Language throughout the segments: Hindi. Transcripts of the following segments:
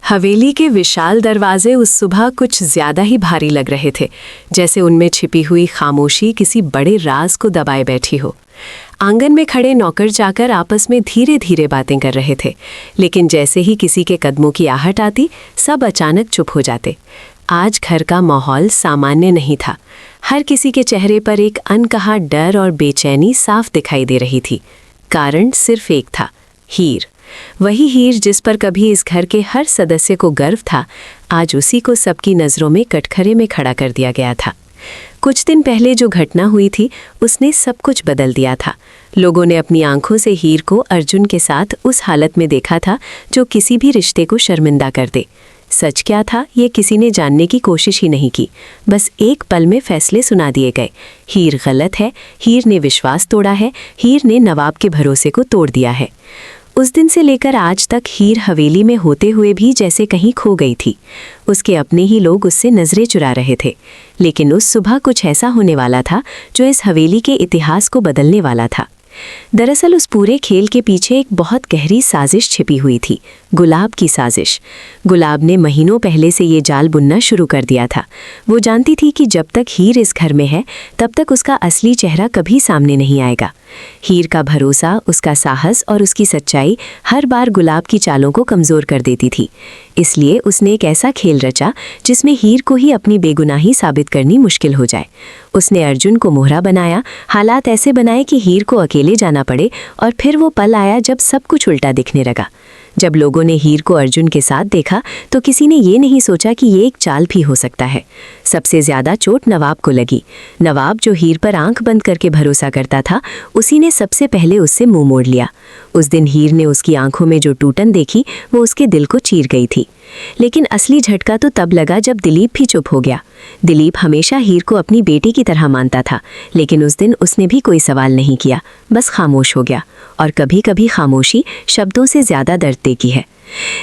हवेली के विशाल दरवाजे उस सुबह कुछ ज्यादा ही भारी लग रहे थे, जैसे उनमें छिपी हुई खामोशी किसी बड़े राज को दबाए बैठी हो। आंगन में खड़े नौकर चाकर आपस में धीरे धीरे बातें कर रहे थे, लेकिन जैसे ही किसी के कदमों की आहट आती, सब अचानक चुप हो जाते। आज घर का माहौल सामान्य नहीं था। हर किसी के चेहरे पर एक अनकहा डर और बेचैनी साफ दिखाई दे रही थी। कारण सिर्फ एक था, हीर। वही हीर जिस पर कभी इस घर के हर सदस्य को गर्व था, आज उसी को सबकी नज़रों में कटघरे में खड़ा कर दिया गया था। कुछ दिन पहले जो घटना हुई थी, उसने सब कुछ बदल दिया था। लोगों ने अपनी आंखों से हीर को अर्जुन के साथ उस हालत में देखा था जो किसी भी रिश्ते को शर्मिंदा कर दे। सच क्या था, ये किसी ने जानने की कोशिश ही नहीं की। बस एक पल में फैसले सुना दिए गए। हीर गलत है, हीर ने विश्वास तोड़ा है, हीर ने नवाब के भरोसे को तोड़ दिया है। उस दिन से लेकर आज तक हीर हवेली में होते हुए भी जैसे कहीं खो गई थी। उसके अपने ही लोग उससे नजरें चुरा रहे थे, लेकिन उस सुबह कुछ ऐसा होने वाला था जो इस हवेली के इतिहास को बदलने वाला था। दरअसल उस पूरे खेल के पीछे एक बहुत गहरी साजिश छिपी हुई थी, गुलाब की साजिश। गुलाब ने महीनों पहले से ये जाल बुनना शुरू कर दिया था। वो जानती थी कि जब तक हीर इस घर में है, तब तक उसका असली चेहरा कभी सामने नहीं आएगा। हीर का भरोसा, उसका साहस और उसकी सच्चाई हर बार गुलाब की चालों को कमज़ोर कर देती थी। इसलिए उसने एक ऐसा खेल रचा जिसमें हीर को ही अपनी बेगुनाही साबित करनी मुश्किल हो जाए। उसने अर्जुन को मोहरा बनाया, हालात ऐसे बनाए कि हीर को अकेले जाना पड़े, और फिर वो पल आया जब सब कुछ उल्टा दिखने लगा। जब लोगों ने हीर को अर्जुन के साथ देखा तो किसी ने ये नहीं सोचा कि ये एक चाल भी हो सकता है। सबसे ज़्यादा चोट नवाब को लगी। नवाब जो हीर पर आंख बंद करके भरोसा करता था, उसी ने सबसे पहले उससे मुंह मोड़ लिया। उस दिन हीर ने उसकी आंखों में जो टूटन देखी, वो उसके दिल को चीर गई थी। लेकिन असली झटका तो तब लगा जब दिलीप भी चुप हो गया। दिलीप हमेशा हीर को अपनी बेटी की तरह मानता था, लेकिन उस दिन उसने भी कोई सवाल नहीं किया, बस खामोश हो गया। और कभी कभी खामोशी शब्दों से ज़्यादा दर्द देती है।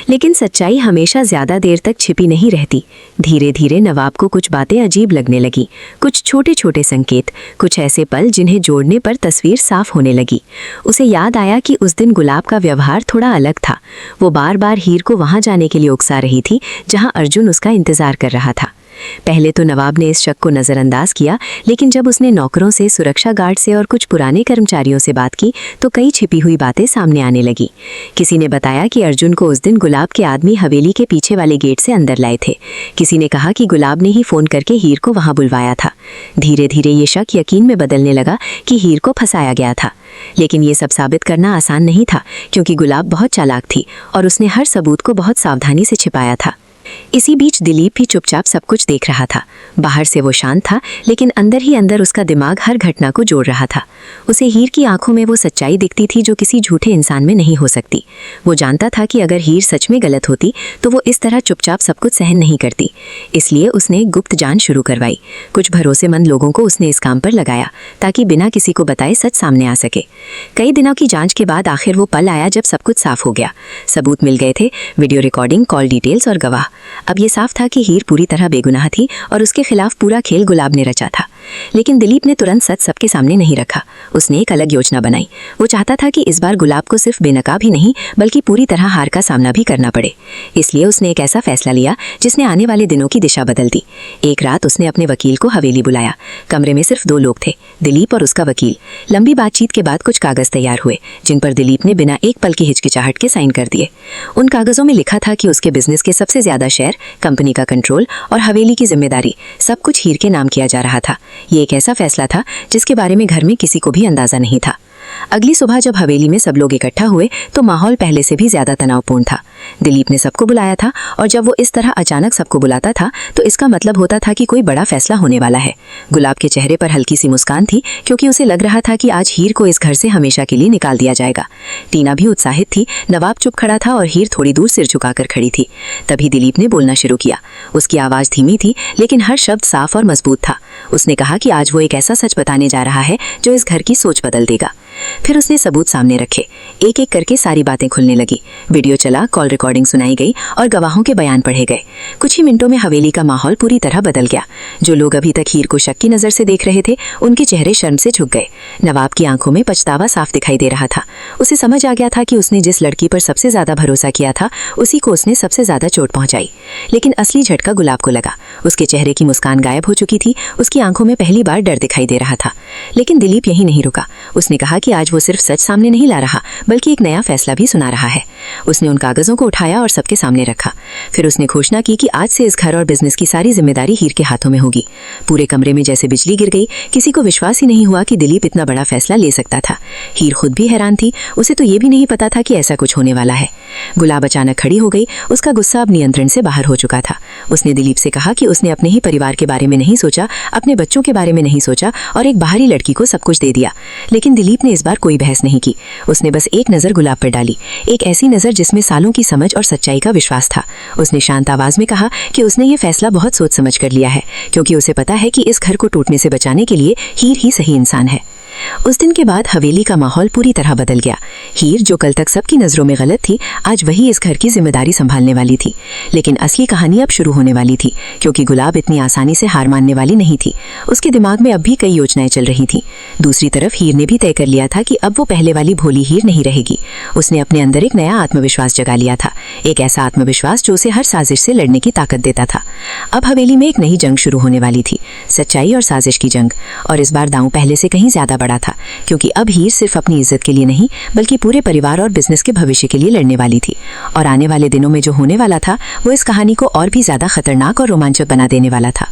लेकिन सच्चाई हमेशा ज़्यादा देर तक छिपी नहीं रहती। धीरे धीरे नवाब को कुछ बातें अजीब लगने लगी, कुछ छोटे छोटे संकेत, कुछ ऐसे पल जिन्हें जोड़ने पर तस्वीर साफ होने लगी। उसे याद आया कि उस दिन गुलाब का व्यवहार थोड़ा अलग था। वो बार बार हीर को वहाँ जाने के लिए उकसा रही थी जहाँ अर्जुन उसका इंतज़ार कर रहा था। पहले तो नवाब ने इस शक को नज़रअंदाज किया, लेकिन जब उसने नौकरों से, सुरक्षा गार्ड से और कुछ पुराने कर्मचारियों से बात की तो कई छिपी हुई बातें सामने आने लगी। किसी ने बताया कि अर्जुन को उस दिन गुलाब के आदमी हवेली के पीछे वाले गेट से अंदर लाए थे। किसी ने कहा कि गुलाब ने ही फ़ोन करके हीर को वहाँ बुलवाया था। धीरे धीरे ये शक यकीन में बदलने लगा कि हीर को फंसाया गया था। लेकिन ये सब साबित करना आसान नहीं था, क्योंकि गुलाब बहुत चालाक थी और उसने हर सबूत को बहुत सावधानी से छिपाया था। इसी बीच दिलीप भी चुपचाप सब कुछ देख रहा था। बाहर से वो शांत था, लेकिन अंदर ही अंदर उसका दिमाग हर घटना को जोड़ रहा था। उसे हीर की आंखों में वो सच्चाई दिखती थी जो किसी झूठे इंसान में नहीं हो सकती। वो जानता था कि अगर हीर सच में गलत होती तो वो इस तरह चुपचाप सब कुछ सहन नहीं करती। इसलिए उसने एक गुप्त जांच शुरू करवाई। कुछ भरोसेमंद लोगों को उसने इस काम पर लगाया ताकि बिना किसी को बताए सच सामने आ सके। कई दिनों की जाँच के बाद आखिर वो पल आया जब सब कुछ साफ हो गया। सबूत मिल गए थे, वीडियो रिकॉर्डिंग, कॉल डिटेल्स और गवाह। अब ये साफ था कि हीर पूरी तरह बेगुनाह थी और उसके खिलाफ पूरा खेल गुलाब ने रचा था। लेकिन दिलीप ने तुरंत सच सबके सामने नहीं रखा। उसने एक अलग योजना बनाई। वो चाहता था कि इस बार गुलाब को सिर्फ बेनकाब ही नहीं, बल्कि पूरी तरह हार का सामना भी करना पड़े। इसलिए उसने एक ऐसा फैसला लिया जिसने आने वाले दिनों की दिशा बदल दी। एक रात उसने अपने वकील को हवेली बुलाया। कमरे में सिर्फ 2 लोग थे, दिलीप और उसका वकील। लंबी बातचीत के बाद कुछ कागज तैयार हुए, जिन पर दिलीप ने बिना एक पल की हिचकिचाहट के साइन कर दिए। उन कागजों में लिखा था कि उसके बिजनेस के सबसे ज्यादा शेयर, कंपनी का कंट्रोल और हवेली की जिम्मेदारी, सब कुछ हीर के नाम किया जा रहा था। ये एक ऐसा फैसला था जिसके बारे में घर में किसी को भी अंदाजा नहीं था। अगली सुबह जब हवेली में सब लोग इकट्ठा हुए तो माहौल पहले से भी ज्यादा तनावपूर्ण था। दिलीप ने सबको बुलाया था, और जब वो इस तरह अचानक सबको बुलाता था तो इसका मतलब होता था कि कोई बड़ा फैसला होने वाला है। गुलाब के चेहरे पर हल्की सी मुस्कान थी, क्योंकि उसे लग रहा था कि आज हीर को इस घर से हमेशा के लिए निकाल दिया जाएगा। टीना भी उत्साहित थी। नवाब चुप खड़ा था और हीर थोड़ी दूर सिर झुकाकर खड़ी थी। तभी दिलीप ने बोलना शुरू किया। उसकी आवाज़ धीमी थी, लेकिन हर शब्द साफ और मजबूत था। उसने कहा कि आज वो एक ऐसा सच बताने जा रहा है जो इस घर की सोच बदल देगा। फिर उसने सबूत सामने रखे। एक एक करके सारी बातें खुलने लगी। वीडियो चला, कॉल रिकॉर्डिंग सुनाई गई और गवाहों के बयान पढ़े गए। कुछ ही मिनटों में हवेली का माहौल पूरी तरह बदल गया। जो लोग अभी तक हीर को शक की नजर से देख रहे थे, उनके चेहरे शर्म से झुक गए। नवाब की आंखों में पछतावा साफ दिखाई दे रहा था। उसे समझ आ गया था कि उसने जिस लड़की पर सबसे ज्यादा भरोसा किया था, उसी को उसने सबसे ज्यादा चोट पहुंचाई। लेकिन असली झटका गुलाब को लगा। उसके चेहरे की मुस्कान गायब हो चुकी थी। उसकी आंखों में पहली बार डर दिखाई दे रहा था। लेकिन दिलीप यहीं नहीं रुका। उसने कहा कि आज वो सिर्फ सच सामने नहीं ला रहा, बल्कि एक नया फैसला भी सुना रहा है। उसने उन कागजों को उठाया और सबके सामने रखा। फिर उसने घोषणा की कि आज से इस घर और बिजनेस की सारी जिम्मेदारी हीर के हाथों में होगी। पूरे कमरे में जैसे बिजली गिर गई। किसी को विश्वास ही नहीं हुआ कि दिलीप इतना बड़ा फैसला ले सकता था। हीर खुद भी हैरान थी। उसे तो ये भी नहीं पता था कि ऐसा कुछ होने वाला है। गुलाब अचानक खड़ी हो गई। उसका गुस्सा अब नियंत्रण से बाहर हो चुका था। उसने दिलीप से कहा कि उसने अपने ही परिवार के बारे में नहीं सोचा, अपने बच्चों के बारे में नहीं सोचा और एक बाहरी लड़की को सब कुछ दे दिया। लेकिन दिलीप ने इस बार कोई बहस नहीं की। उसने बस एक नजर गुलाब पर डाली, एक ऐसी नजर जिसमें सालों की समझ और सच्चाई का विश्वास था। उसने शांत आवाज में कहा कि उसने ये फैसला बहुत सोच समझ कर लिया है, क्योंकि उसे पता है कि इस घर को टूटने से बचाने के लिए हीर ही सही इंसान है। उस दिन के बाद हवेली का माहौल पूरी तरह बदल गया। हीर, जो कल तक सबकी नजरों में गलत थी, आज वही इस घर की जिम्मेदारी संभालने वाली थी। लेकिन असली कहानी अब शुरू होने वाली थी, क्योंकि गुलाब इतनी आसानी से हार मानने वाली नहीं थी। उसके दिमाग में अब भी कई योजनाएं चल रही थीं। दूसरी तरफ हीर ने भी तय कर लिया था कि अब वो पहले वाली भोली हीर नहीं रहेगी। उसने अपने अंदर एक नया आत्मविश्वास जगा लिया था, एक ऐसा आत्मविश्वास जो उसे हर साजिश से लड़ने की ताकत देता था। अब हवेली में एक नई जंग शुरू होने वाली थी, सच्चाई और साजिश की जंग। और इस बार दांव पहले से कहीं ज्यादा बड़ा था, क्योंकि अब हीर सिर्फ अपनी इज्जत के लिए नहीं, बल्कि पूरे परिवार और बिजनेस के भविष्य के लिए लड़ने वाली थी। और आने वाले दिनों में जो होने वाला था, वो इस कहानी को और भी ज्यादा खतरनाक और रोमांचक बना देने वाला था।